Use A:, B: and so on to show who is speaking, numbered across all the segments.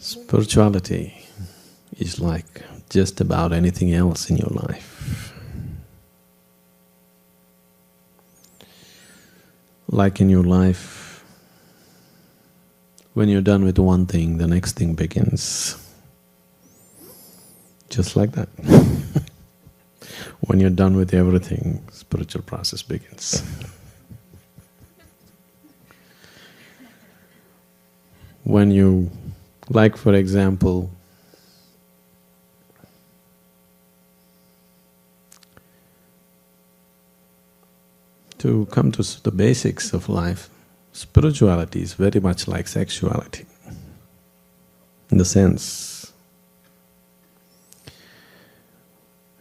A: Spirituality is like just about anything else in your life. Like in your life, when you're done with one thing, the next thing begins. Just like that. When you're done with everything, spiritual process begins. When you, like for example, to come to the basics of life, spirituality is very much like sexuality. In the sense,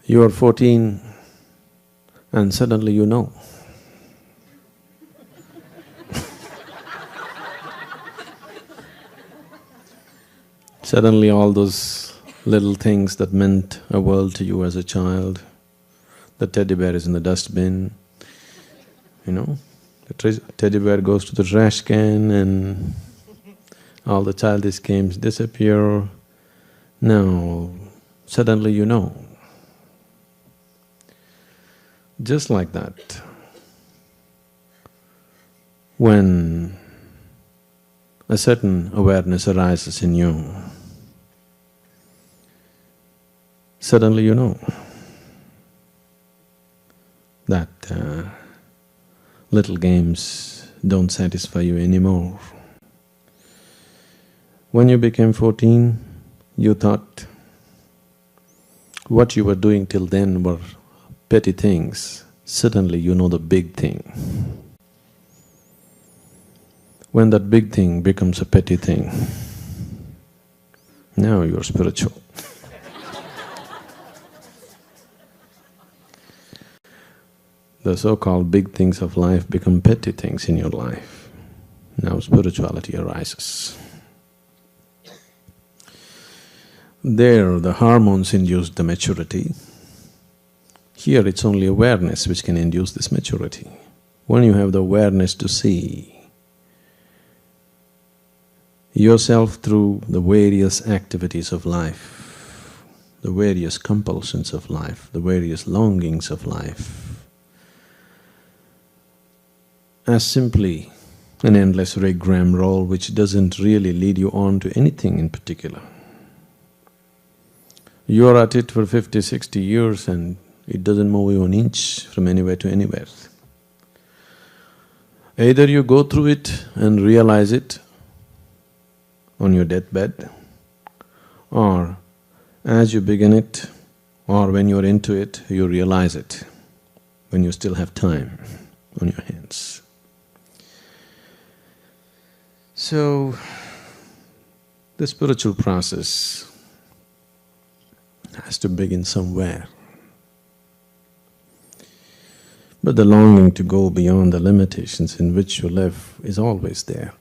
A: you are 14 and suddenly you know. Suddenly all those little things that meant a world to you as a child, the teddy bear is in the dustbin, you know, the teddy bear goes to the trash can and all the childish games disappear. Now, suddenly you know. Just like that, when a certain awareness arises in you, suddenly you know that little games don't satisfy you anymore. When you became 14, you thought what you were doing till then were petty things. Suddenly you know the big thing. When that big thing becomes a petty thing, now you're spiritual. The so-called big things of life become petty things in your life. Now spirituality arises. There the hormones induced the maturity. Here it's only awareness which can induce this maturity. When you have the awareness to see yourself through the various activities of life, the various compulsions of life, the various longings of life, as simply an endless rigmarole which doesn't really lead you on to anything in particular. You're at it for 50, 60 years and it doesn't move you an inch from anywhere to anywhere. Either you go through it and realize it on your deathbed, or as you begin it, or when you're into it, you realize it, when you still have time on your hands. So, the spiritual process has to begin somewhere. But the longing to go beyond the limitations in which you live is always there.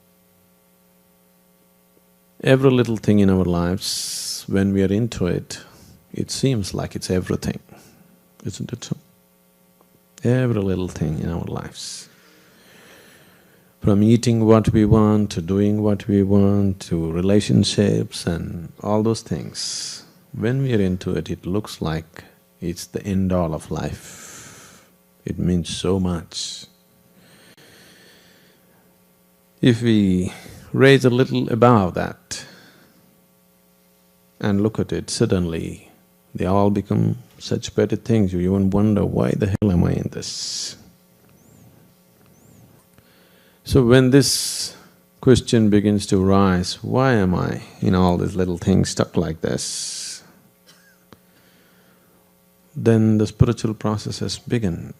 A: Every little thing in our lives, when we are into it, it seems like it's everything, isn't it so? Every little thing in our lives. From eating what we want, to doing what we want, to relationships and all those things. When we are into it, it looks like it's the end-all of life. It means so much. If we raise a little above that and look at it, suddenly they all become such petty things, you even wonder, why the hell am I in this? So when this question begins to arise, why am I in all these little things stuck like this? Then the spiritual process has begun.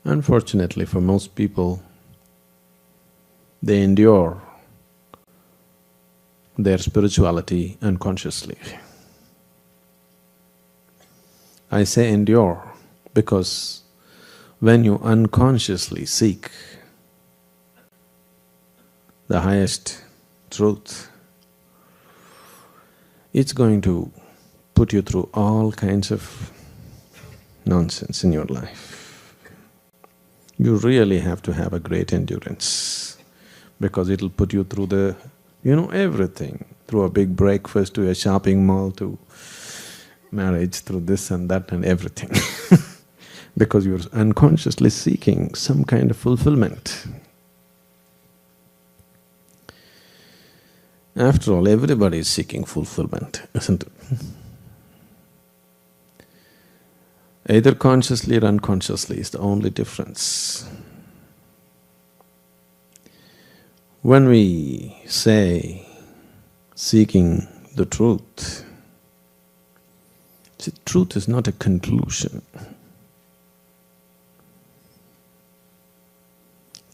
A: Unfortunately for most people, they endure their spirituality unconsciously. I say endure because when you unconsciously seek the highest truth, it's going to put you through all kinds of nonsense in your life. You really have to have a great endurance because it'll put you through the You know everything, through a big breakfast to a shopping mall to marriage, through this and that and everything because you're unconsciously seeking some kind of fulfillment. After all, everybody is seeking fulfillment, isn't it? Either consciously or unconsciously is the only difference. When we say seeking the truth, see, truth is not a conclusion.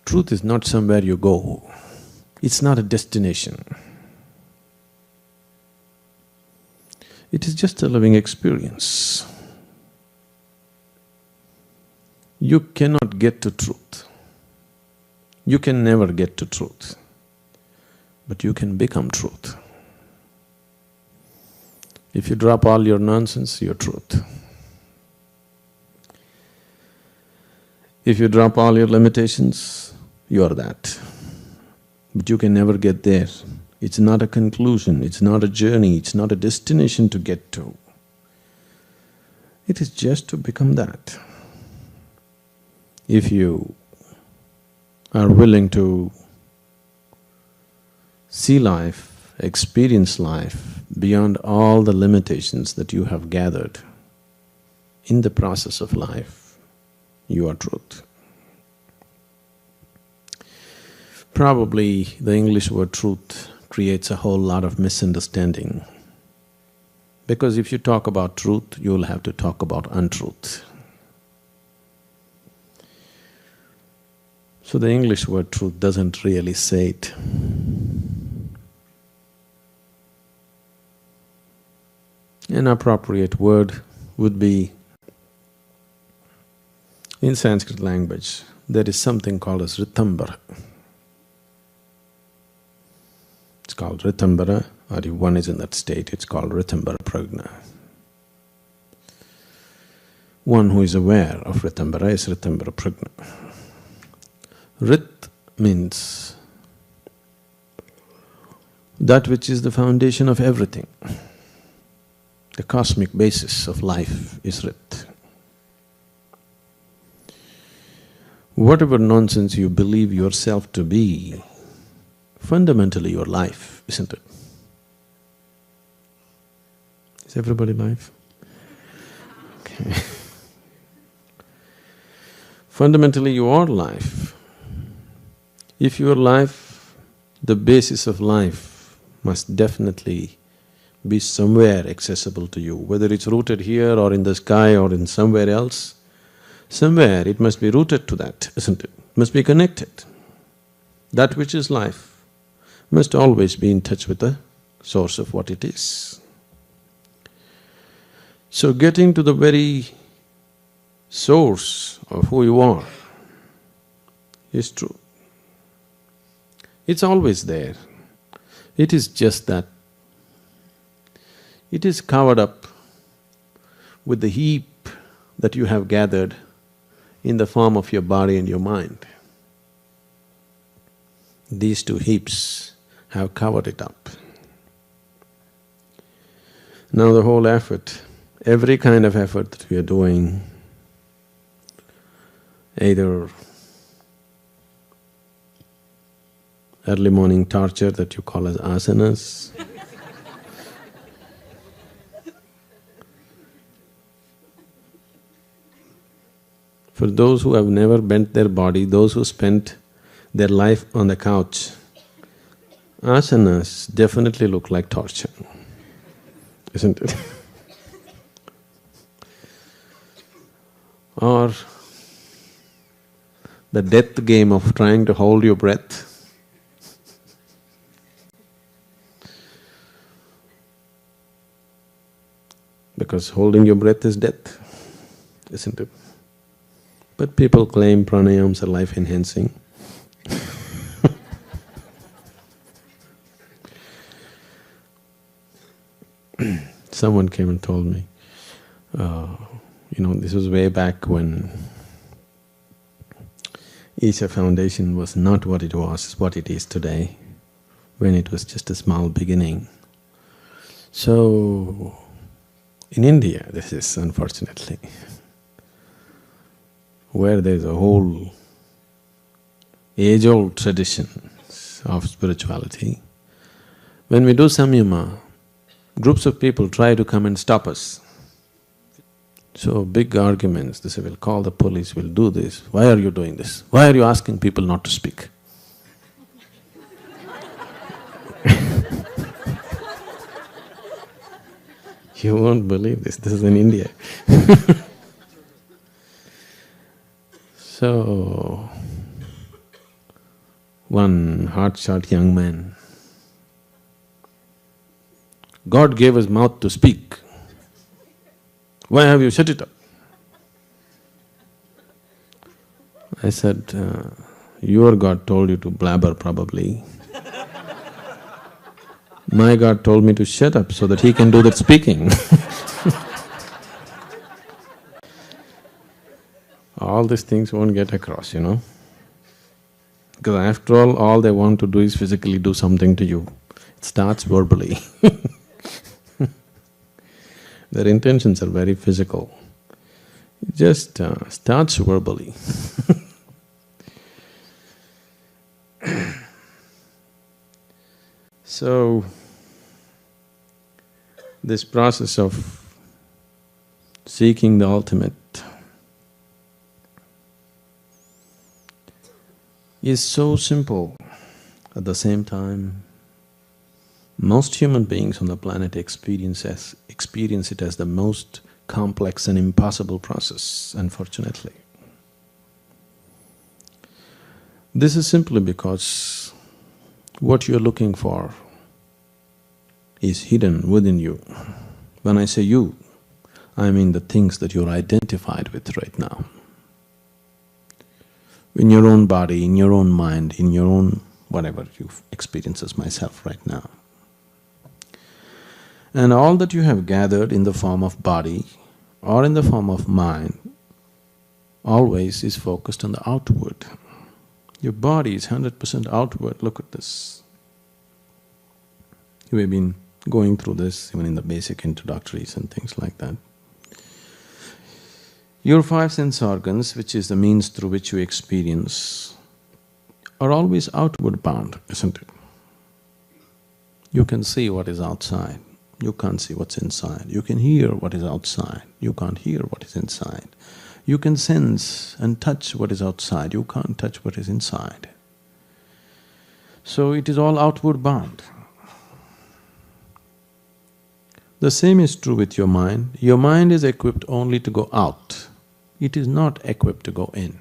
A: Truth is not somewhere you go. It's not a destination. It is just a living experience. You cannot get to truth. You can never get to truth, but you can become truth. If you drop all your nonsense, you're truth. If you drop all your limitations, you are that. But you can never get there. It's not a conclusion, it's not a journey, it's not a destination to get to. It is just to become that. If you are willing to see life, experience life beyond all the limitations that you have gathered in the process of life, you are truth. Probably the English word truth creates a whole lot of misunderstanding, because if you talk about truth, you'll have to talk about untruth. So the English word truth doesn't really say it. An appropriate word would be, in Sanskrit language, there is something called as Ritambara. It's called Ritambara, or if one is in that state, it's called Ritambara Prajna. One who is aware of Ritambara is Ritambara Prajna. Rit means that which is the foundation of everything. The cosmic basis of life is Rit. Whatever nonsense you believe yourself to be, fundamentally your life, isn't it? Is everybody life? Okay. Fundamentally you are life. If your life, the basis of life must definitely be somewhere accessible to you, whether it's rooted here or in the sky or in somewhere else, somewhere it must be rooted to that, isn't it? Must be connected. That which is life must always be in touch with the source of what it is. So getting to the very source of who you are is true. It's always there. It is just that it is covered up with the heap that you have gathered in the form of your body and your mind. These two heaps have covered it up. Now the whole effort, every kind of effort that we are doing, either early morning torture that you call as asanas, for those who have never bent their body, those who spent their life on the couch, asanas definitely look like torture, isn't it? Or the death game of trying to hold your breath. Because holding your breath is death, isn't it? But people claim pranayams are life-enhancing. Someone came and told me, this was way back when Isha Foundation was not what it was, what it is today. when it was just a small beginning. So, in India, this is unfortunately, where there's a whole age-old tradition of spirituality, when we do samyama, groups of people try to come and stop us. So big arguments, they say, we'll call the police, we'll do this. Why are you doing this? Why are you asking people not to speak? You won't believe this is in India. So, one hotshot young man, God gave us mouth to speak. Why have you shut it up? I said, your God told you to blabber probably. My God told me to shut up so that he can do that speaking. All these things won't get across, you know. Because after all they want to do is physically do something to you. It starts verbally. Their intentions are very physical. It just starts verbally. So, this process of seeking the ultimate is so simple. At the same time, most human beings on the planet experience it as the most complex and impossible process, unfortunately. This is simply because what you're looking for is hidden within you. When I say you, I mean the things that you're identified with right now. In your own body, in your own mind, in your own whatever you experience as myself right now. And all that you have gathered in the form of body or in the form of mind always is focused on the outward. Your body is 100% outward, look at this. We have been going through this even in the basic introductories and things like that. Your five sense organs, which is the means through which you experience, are always outward bound, isn't it? You can see what is outside, you can't see what's inside. You can hear what is outside, you can't hear what is inside. You can sense and touch what is outside, you can't touch what is inside. So it is all outward bound. The same is true with your mind. Your mind is equipped only to go out. It is not equipped to go in.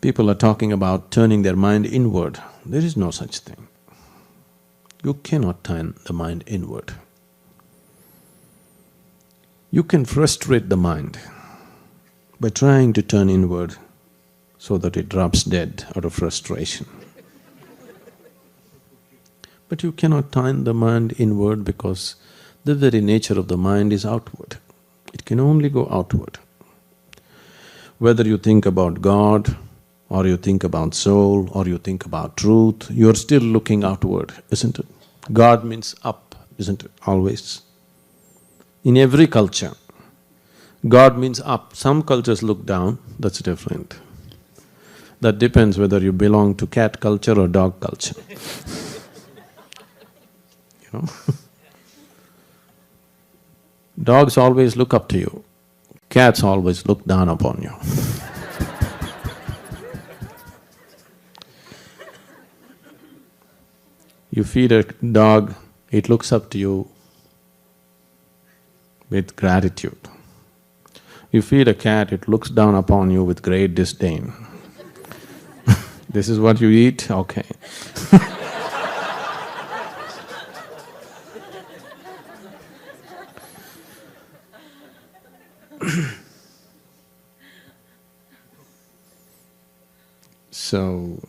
A: People are talking about turning their mind inward. There is no such thing. You cannot turn the mind inward. You can frustrate the mind by trying to turn inward so that it drops dead out of frustration. But you cannot turn the mind inward because the very nature of the mind is outward. It can only go outward. Whether you think about God, or you think about soul, or you think about truth, you're still looking outward, isn't it? God means up, isn't it, always? In every culture, God means up. Some cultures look down, that's different. That depends whether you belong to cat culture or dog culture. You know? Dogs always look up to you, cats always look down upon you. You feed a dog, it looks up to you with gratitude. You feed a cat, it looks down upon you with great disdain. This is what you eat? Okay. So,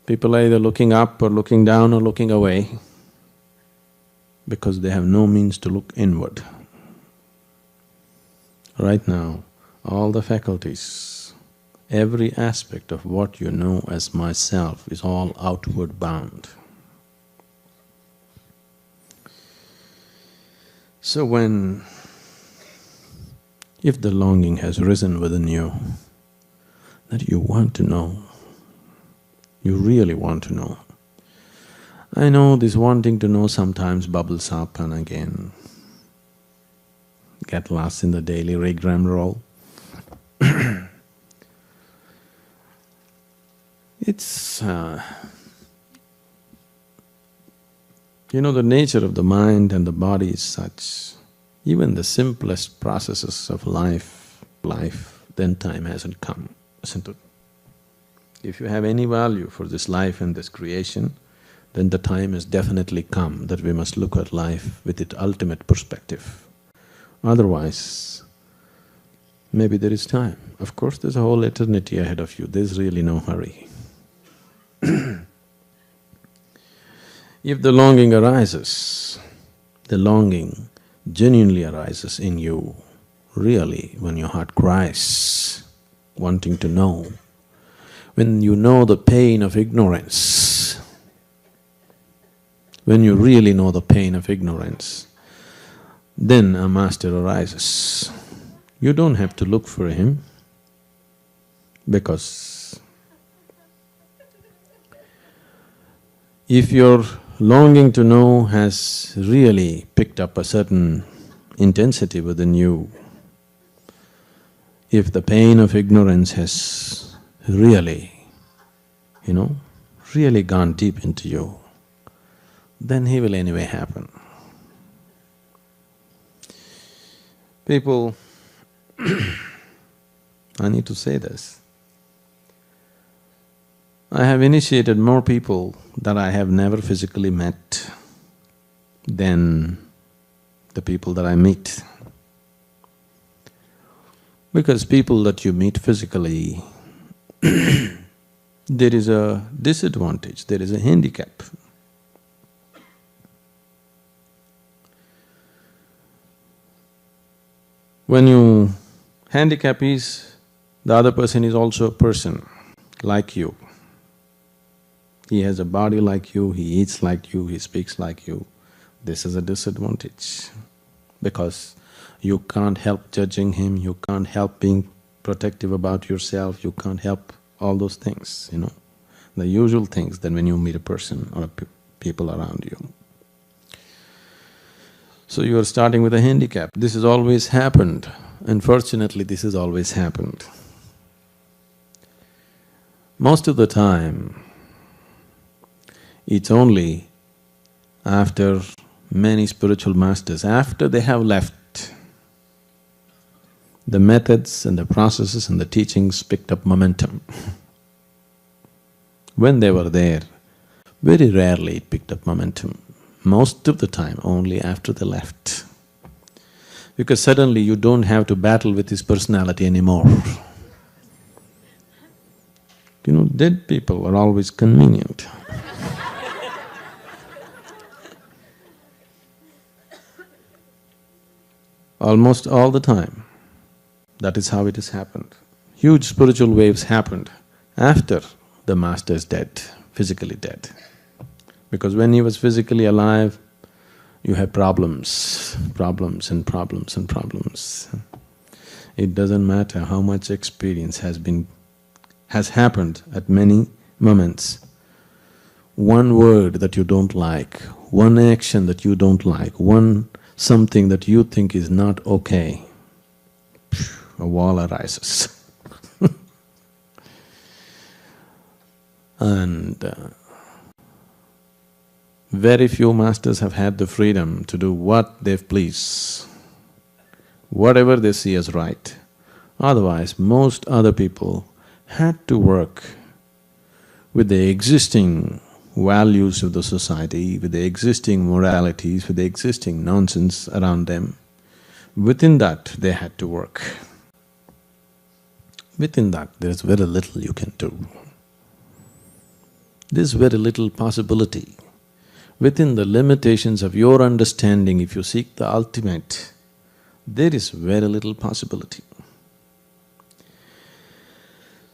A: people are either looking up or looking down or looking away because they have no means to look inward. Right now, all the faculties Every aspect of what you know as myself is all outward bound. So if the longing has risen within you, that you want to know, you really want to know. I know this wanting to know sometimes bubbles up and again get lost in the daily rigmarole. It's… the nature of the mind and the body is such, even the simplest processes of life, then time hasn't come, isn't it? If you have any value for this life and this creation, then the time has definitely come that we must look at life with its ultimate perspective. Otherwise, maybe there is time. Of course, there's a whole eternity ahead of you, there's really no hurry. If the longing arises, the longing genuinely arises in you, really, when your heart cries, wanting to know, when you know the pain of ignorance, when you really know the pain of ignorance, then a master arises. You don't have to look for him, because if your longing to know has really picked up a certain intensity within you, if the pain of ignorance has really, really gone deep into you, then he will anyway happen. People, I need to say this, I have initiated more people that I have never physically met than the people that I meet. Because people that you meet physically, there is a disadvantage, there is a handicap. Handicap is, the other person is also a person like you. He has a body like you, he eats like you, he speaks like you. This is a disadvantage, because you can't help judging him, you can't help being protective about yourself, you can't help all those things, the usual things that when you meet a person or people around you. So you are starting with a handicap. This has always happened. Unfortunately, this has always happened. Most of the time, it's only after many spiritual masters, after they have left, the methods and the processes and the teachings picked up momentum. When they were there, very rarely it picked up momentum. Most of the time, only after they left. Because suddenly you don't have to battle with his personality anymore. Dead people are always convenient. Almost all the time, that is how it has happened. Huge spiritual waves happened after the master is dead, physically dead. Because when he was physically alive, you had problems and problems and problems. It doesn't matter how much experience has happened at many moments. One word that you don't like, one action that you don't like, one something that you think is not okay, a wall arises. And very few masters have had the freedom to do what they please, whatever they see as right. Otherwise, most other people had to work with the existing values of the society, with the existing moralities, with the existing nonsense around them. Within that, they had to work. Within that, there's very little you can do. There's very little possibility. Within the limitations of your understanding, if you seek the ultimate, there is very little possibility.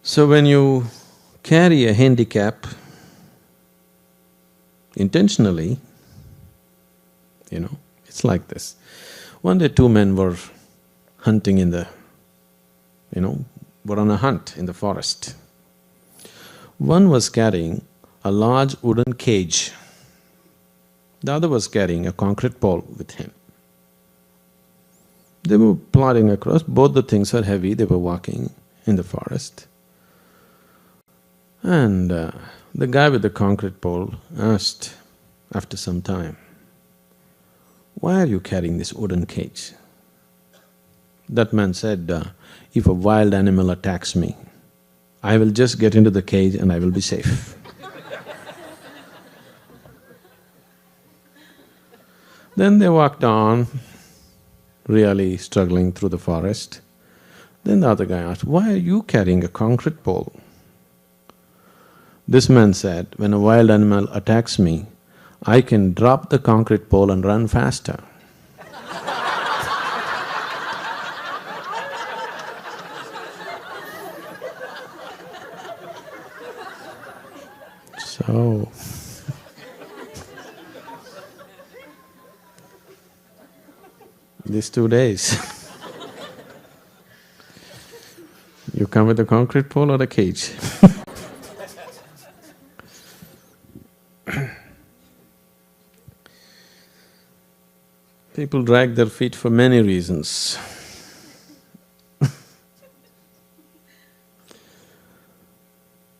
A: So when you carry a handicap intentionally, it's like this. One day two men were hunting in the, were on a hunt in the forest. One was carrying a large wooden cage. The other was carrying a concrete pole with him. They were plodding across, both the things were heavy, they were walking in the forest. And the guy with the concrete pole asked after some time, "Why are you carrying this wooden cage?" That man said, "If a wild animal attacks me, I will just get into the cage and I will be safe." Then they walked on, really struggling through the forest. Then the other guy asked, "Why are you carrying a concrete pole?" This man said, "When a wild animal attacks me, I can drop the concrete pole and run faster." So, these 2 days you come with a concrete pole or a cage? People drag their feet for many reasons.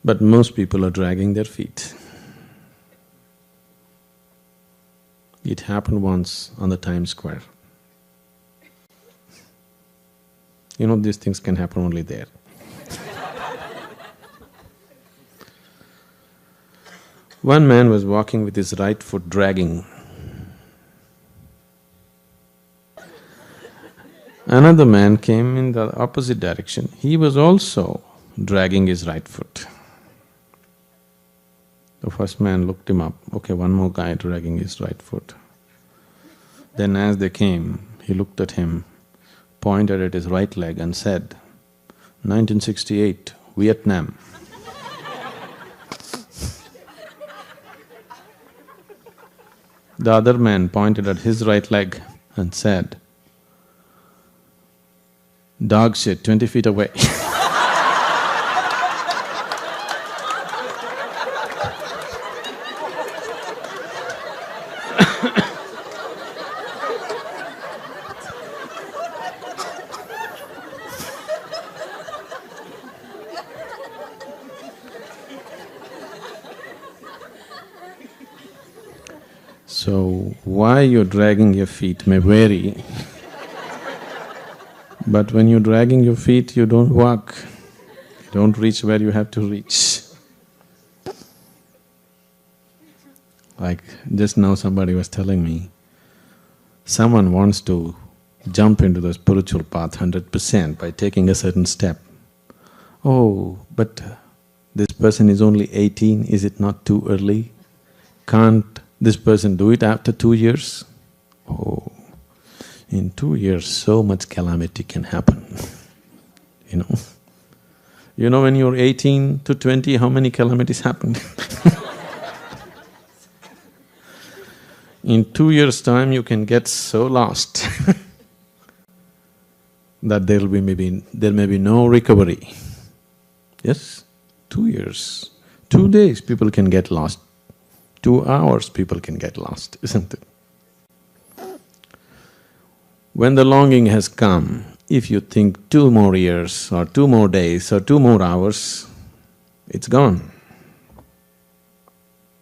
A: But most people are dragging their feet. It happened once on the Times Square. These things can happen only there. One man was walking with his right foot dragging. Another man came in the opposite direction. He was also dragging his right foot. The first man looked him up, okay, one more guy dragging his right foot. Then as they came, he looked at him, pointed at his right leg and said, "1968, Vietnam." The other man pointed at his right leg and said, "Dog shit, 20 feet away." So, why you're dragging your feet may vary, but when you're dragging your feet, you don't walk, you don't reach where you have to reach. Like just now somebody was telling me, someone wants to jump into the spiritual path 100% by taking a certain step. Oh, but this person is only 18, is it not too early? Can't this person do it after 2 years? Oh, in 2 years so much calamity can happen, when you're 18 to 20, how many calamities happened? In 2 years' time you can get so lost that there may be no recovery. Yes, 2 years, 2 days people can get lost. 2 hours people can get lost, isn't it? When the longing has come, if you think 2 more years or 2 more days or 2 more hours, it's gone.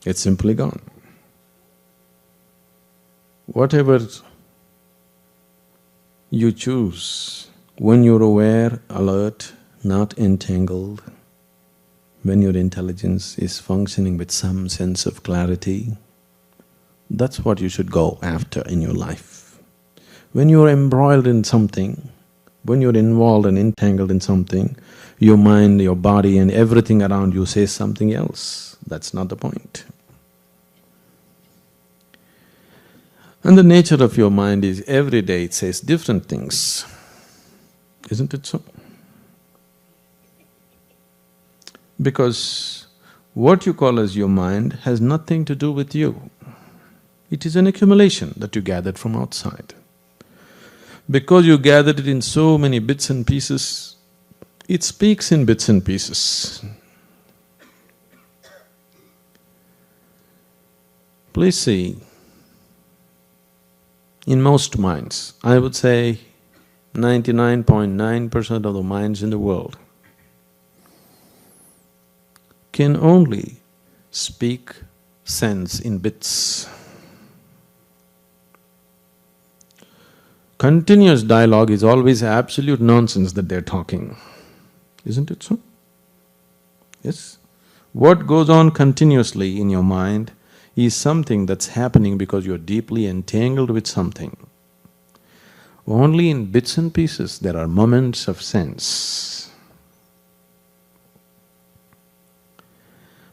A: It's simply gone. Whatever you choose, when you're aware, alert, not entangled, when your intelligence is functioning with some sense of clarity, that's what you should go after in your life. When you're embroiled in something, when you're involved and entangled in something, your mind, your body and everything around you says something else. That's not the point. And the nature of your mind is every day it says different things, isn't it so? Because what you call as your mind has nothing to do with you. It is an accumulation that you gathered from outside. Because you gathered it in so many bits and pieces, it speaks in bits and pieces. Please see, in most minds, I would say 99.9% of the minds in the world can only speak sense in bits. Continuous dialogue is always absolute nonsense that they're talking, isn't it so? Yes? What goes on continuously in your mind is something that's happening because you're deeply entangled with something. Only in bits and pieces there are moments of sense.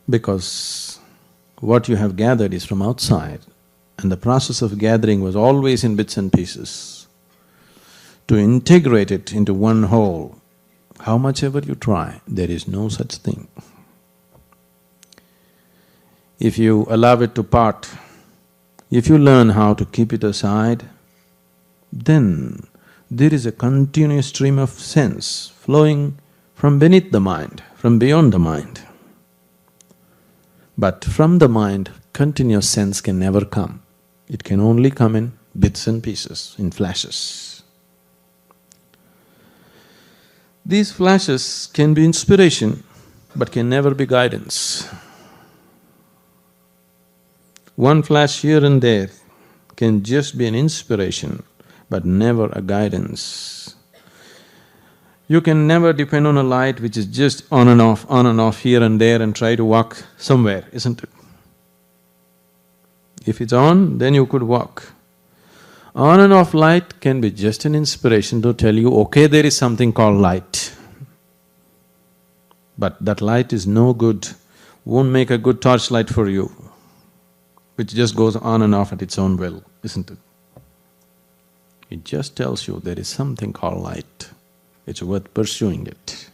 A: Because what you have gathered is from outside, and the process of gathering was always in bits and pieces. To integrate it into one whole, how much ever you try, there is no such thing. If you allow it to part, if you learn how to keep it aside, then there is a continuous stream of sense flowing from beneath the mind, from beyond the mind. But from the mind, continuous sense can never come. It can only come in bits and pieces, in flashes. These flashes can be inspiration, but can never be guidance. One flash here and there can just be an inspiration, but never a guidance. You can never depend on a light which is just on and off here and there and try to walk somewhere, isn't it? If it's on, then you could walk. On and off light can be just an inspiration to tell you, okay, there is something called light. But that light is no good, won't make a good torchlight for you, which just goes on and off at its own will, isn't it? It just tells you there is something called light, it's worth pursuing it.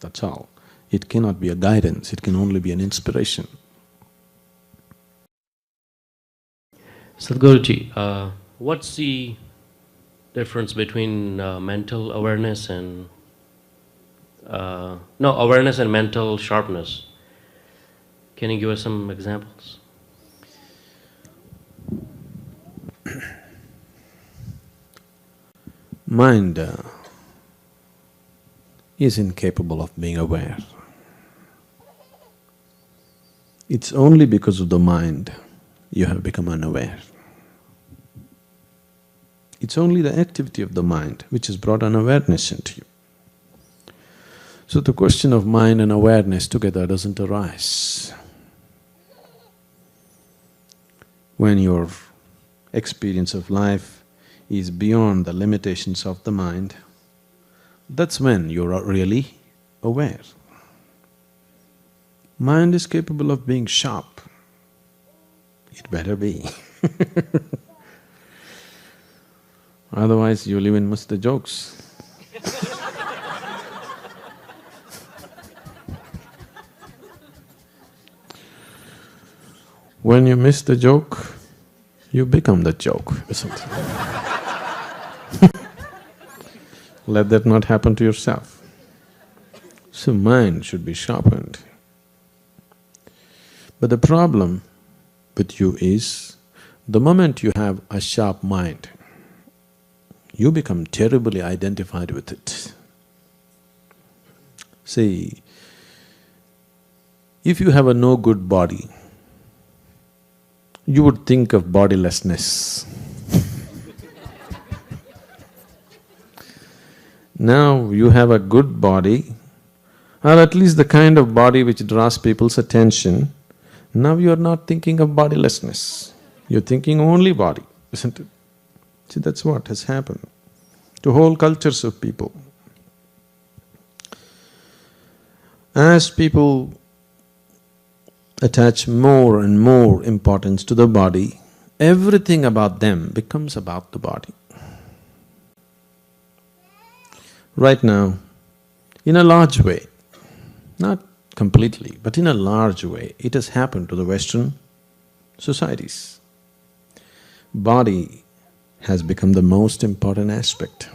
A: That's all. It cannot be a guidance, it can only be an inspiration.
B: Sadhguruji, what's the difference between mental awareness and… awareness and mental sharpness? Can you give us some examples?
A: Mind is incapable of being aware. It's only because of the mind you have become unaware. It's only the activity of the mind which has brought unawareness into you. So the question of mind and awareness together doesn't arise. When your experience of life is beyond the limitations of the mind, that's when you're really aware. Mind is capable of being sharp. It better be. Otherwise you'll even miss the jokes. When you miss the joke, you become the joke, isn't it? Let that not happen to yourself. So mind should be sharpened. But the problem with you is, the moment you have a sharp mind, you become terribly identified with it. See, if you have a no good body, you would think of bodilessness. Now you have a good body, or at least the kind of body which draws people's attention, now you are not thinking of bodilessness, you're thinking only body, isn't it? See, that's what has happened to whole cultures of people. As people attach more and more importance to the body, everything about them becomes about the body. Right now, in a large way, Not completely, but in a large way, it has happened to the Western societies. Body has become the most important aspect.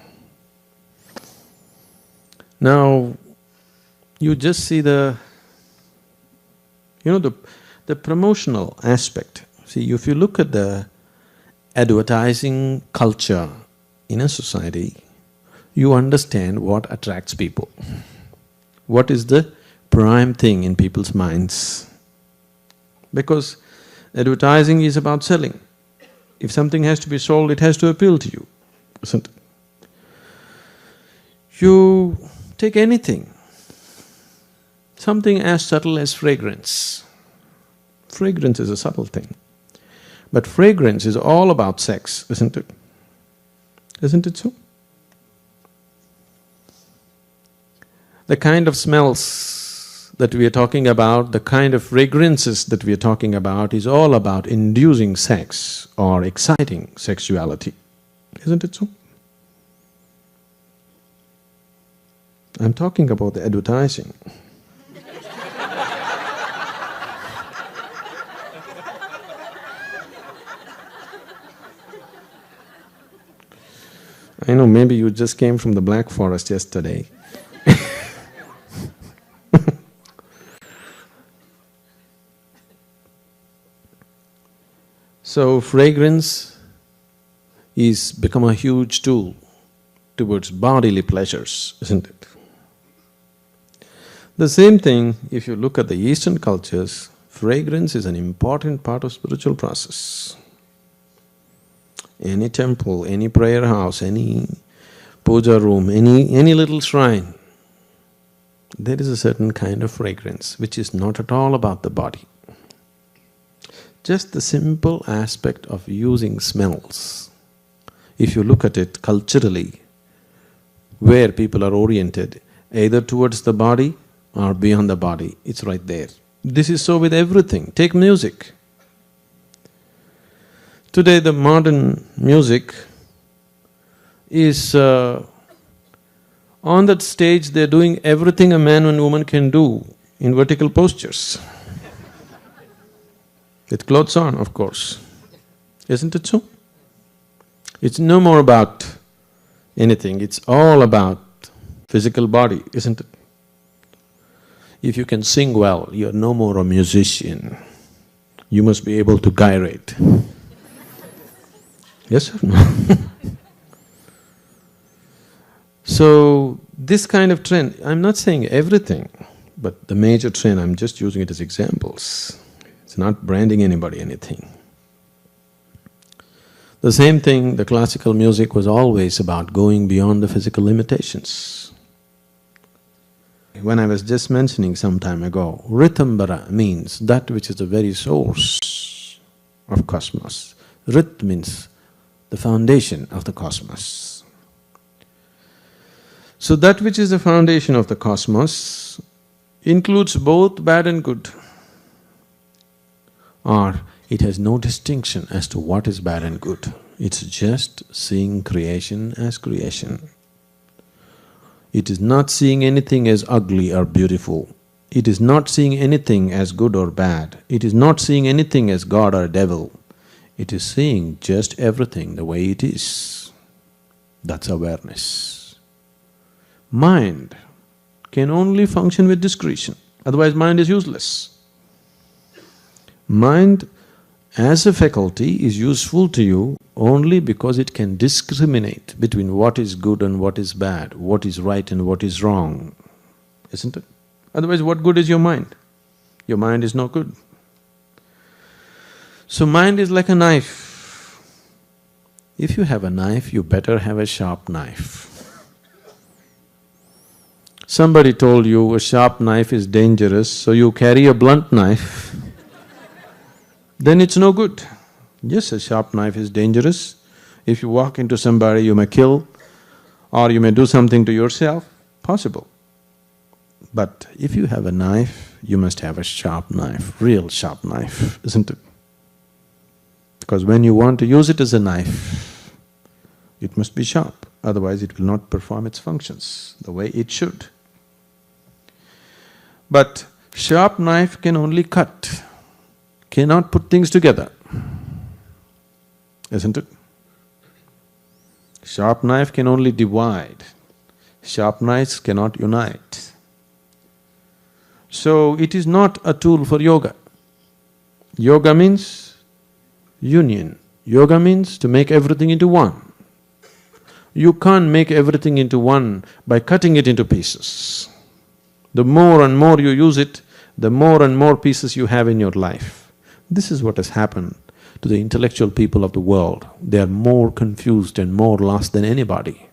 A: Now, you just see the promotional aspect. See, if you look at the advertising culture in a society, you understand what attracts people. What is the prime thing in people's minds? Because advertising is about selling. If something has to be sold, it has to appeal to you, isn't it? You take anything, something as subtle as fragrance. Fragrance is a subtle thing. But fragrance is all about sex, isn't it? Isn't it so? The kind of smells that we are talking about, the kind of fragrances that we are talking about is all about inducing sex or exciting sexuality, isn't it so? I'm talking about the advertising. I know, maybe you just came from the Black Forest yesterday. So fragrance is become a huge tool towards bodily pleasures, isn't it? The same thing, if you look at the Eastern cultures, fragrance is an important part of spiritual process. Any temple, any prayer house, any puja room, any little shrine, there is a certain kind of fragrance which is not at all about the body. Just the simple aspect of using smells, if you look at it culturally, where people are oriented, either towards the body or beyond the body, it's right there. This is so with everything. Take music. Today the modern music is on that stage they're doing everything a man and woman can do in vertical postures. With clothes on, of course. Isn't it so? It's no more about anything, it's all about physical body, isn't it? If you can sing well, you're no more a musician. You must be able to gyrate. Yes or no? So, this kind of trend, I'm not saying everything, but the major trend, I'm just using it as examples. It's not branding anybody anything. The same thing, the classical music was always about going beyond the physical limitations. When I was just mentioning some time ago, Ritambara means that which is the very source of cosmos. Rit means the foundation of the cosmos. So that which is the foundation of the cosmos includes both bad and good, or it has no distinction as to what is bad and good. It's just seeing creation as creation. It is not seeing anything as ugly or beautiful. It is not seeing anything as good or bad. It is not seeing anything as God or devil. It is seeing just everything the way it is. That's awareness. Mind can only function with discretion, otherwise mind is useless. Mind as a faculty is useful to you only because it can discriminate between what is good and what is bad, what is right and what is wrong, isn't it? Otherwise, what good is your mind? Your mind is no good. So mind is like a knife. If you have a knife, you better have a sharp knife. Somebody told you a sharp knife is dangerous, so you carry a blunt knife, then it's no good. Yes, a sharp knife is dangerous. If you walk into somebody, you may kill or you may do something to yourself, possible. But if you have a knife, you must have a sharp knife, real sharp knife, isn't it? Because when you want to use it as a knife, it must be sharp, otherwise it will not perform its functions the way it should. But sharp knife can only cut, cannot put things together, isn't it? Sharp knife can only divide, sharp knives cannot unite. So it is not a tool for yoga. Yoga means union. Yoga means to make everything into one. You can't make everything into one by cutting it into pieces. The more and more you use it, the more and more pieces you have in your life. This is what has happened to the intellectual people of the world. They are more confused and more lost than anybody.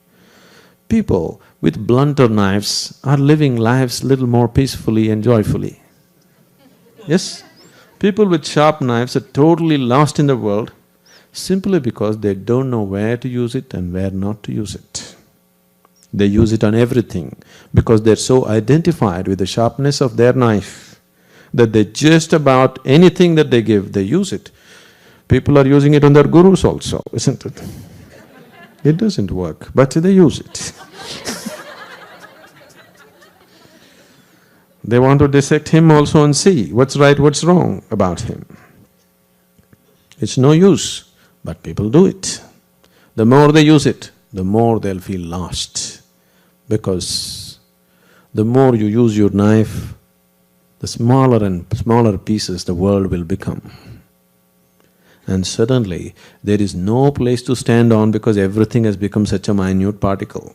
A: People with blunter knives are living lives little more peacefully and joyfully. Yes? People with sharp knives are totally lost in the world simply because they don't know where to use it and where not to use it. They use it on everything because they're so identified with the sharpness of their knife that they just about anything that they give, they use it. People are using it on their gurus also, isn't it? It doesn't work, but they use it. They want to dissect him also and see what's right, what's wrong about him. It's no use, but people do it. The more they use it, the more they'll feel lost. Because the more you use your knife, the smaller and smaller pieces the world will become. And suddenly, there is no place to stand on because everything has become such a minute particle.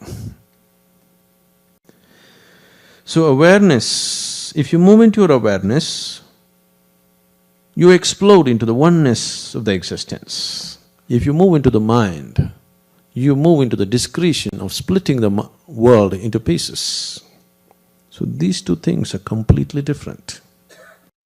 A: So awareness, if you move into your awareness, you explode into the oneness of the existence. If you move into the mind, you move into the discretion of splitting the world into pieces. So these two things are completely different.